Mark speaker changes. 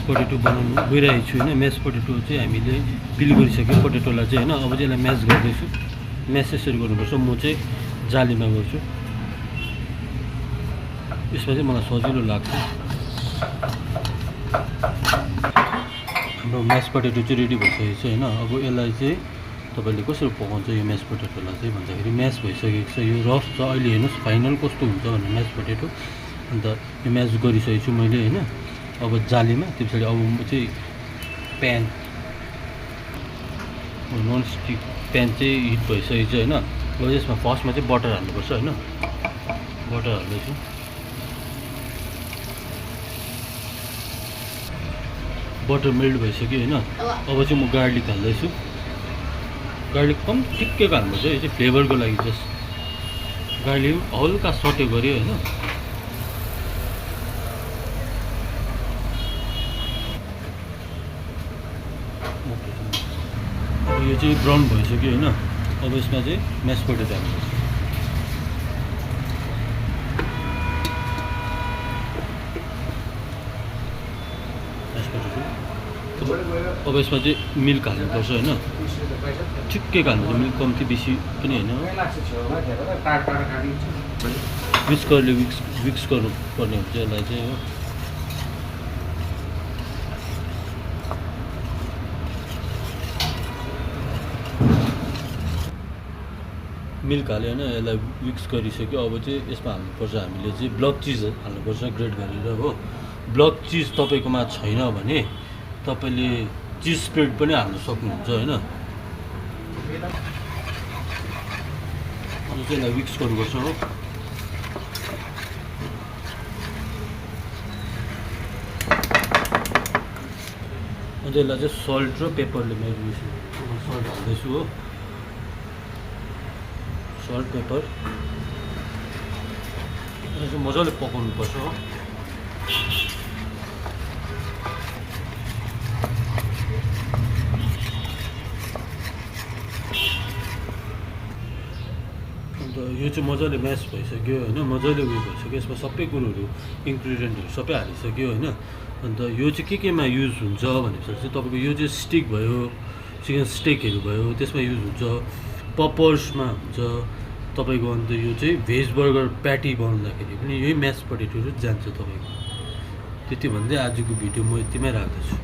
Speaker 1: Potato बनाउनु गइरहेको छु होइन। म्यास पोटेटो चाहिँ हामीले पिल गरिसक्यो पोटेटोलाई चाहिँ होइन। अब चाहिँ यसलाई म्यास गर्दैछु। म्यास यसरी गर्नुपर्छ, म चाहिँ जालीमा गर्छु। यसमा चाहिँ मलाई सजिलो लाग्छ। हाम्रो म्यास पोटेटो चाहिँ रेडी भइसकेको छ होइन। अब यसलाई चाहिँ तपाईँले कसरी पकाउँछ यो म्यास पोटेटोलाई चाहिँ भन्दाखेरि म्यास भइसकेको छ, यो रफ छ। अहिले हेर्नुहोस् फाइनल कस्तो हुन्छ भने म्यास पोटेटो। अन्त यो म्यास गरिसकेको छु मैले होइन। अब जालीमा त्यो पछाडि अब म चाहिँ प्यान ननस्टिक प्यान चाहिँ हिट भइसकेको छ होइन। अब यसमा फर्स्टमा चाहिँ बटर हाल्नुपर्छ होइन। बटर हाल्दैछु। बटर मेल्ट भइसक्यो होइन। अब चाहिँ म गार्लिक हाल्दैछु। गार्लिक कम ठिक्कैको हाल्नुपर्छ, यो चाहिँ फ्लेभरको लागि जस्ट। गार्लिक हल्का सटे गऱ्यो होइन। अब यो चाहिँ ब्राउन भइसक्यो होइन। अब यसमा चाहिँ म्यास पोटेटो हाल्नुपर्छ। अब यसमा चाहिँ मिल्क हाल्नुपर्छ होइन। ठिक्कैको हाल्नुपर्छ, मिल्क कम्ती बेसी पनि होइन। विस्करले विक्स गर्नुपर्ने हुन्छ यसलाई चाहिँ हो। मिल्क हाल्यो होइन, यसलाई मिक्स गरिसक्यो। अब चाहिँ यसमा हाल्नुपर्छ हामीले चाहिँ ब्लक चिज हाल्नुपर्छ ग्रेट गरेर हो। ब्लक चिज तपाईँकोमा छैन भने तपाईँले चिज स्प्रेड पनि हाल्नु सक्नुहुन्छ होइन। अब चाहिँ यसलाई मिक्स गर्नुपर्छ हो। अन्त यसलाई चाहिँ सल्ट र पेपरले म्यारिनेसन, सल्ट हाल्दैछु हो। सल्ट पेपर चाहिँ मजाले पकाउनुपर्छ हो। अन्त यो चाहिँ मजाले म्यास भइसक्यो होइन। मजाले उयो भइसक्यो। यसमा सबै कुरोहरू इन्ग्रिडियन्टहरू सबै हालिसक्यो होइन। अन्त यो चाहिँ केमा युज हुन्छ भनेपछि चाहिँ तपाईँको यो चाहिँ स्टिक भयो, चिकन स्टेकहरू भयो, त्यसमा युज हुन्छ। पपर्समा हुन्छ तपाईँको। अन्त यो चाहिँ भेज बर्गर प्याटी बनाउँदाखेरि पनि यही म्यास पोटेटोहरू जान्छ तपाईँको। त्यति भन्दै आजको भिडियो म यतिमै राख्दछु।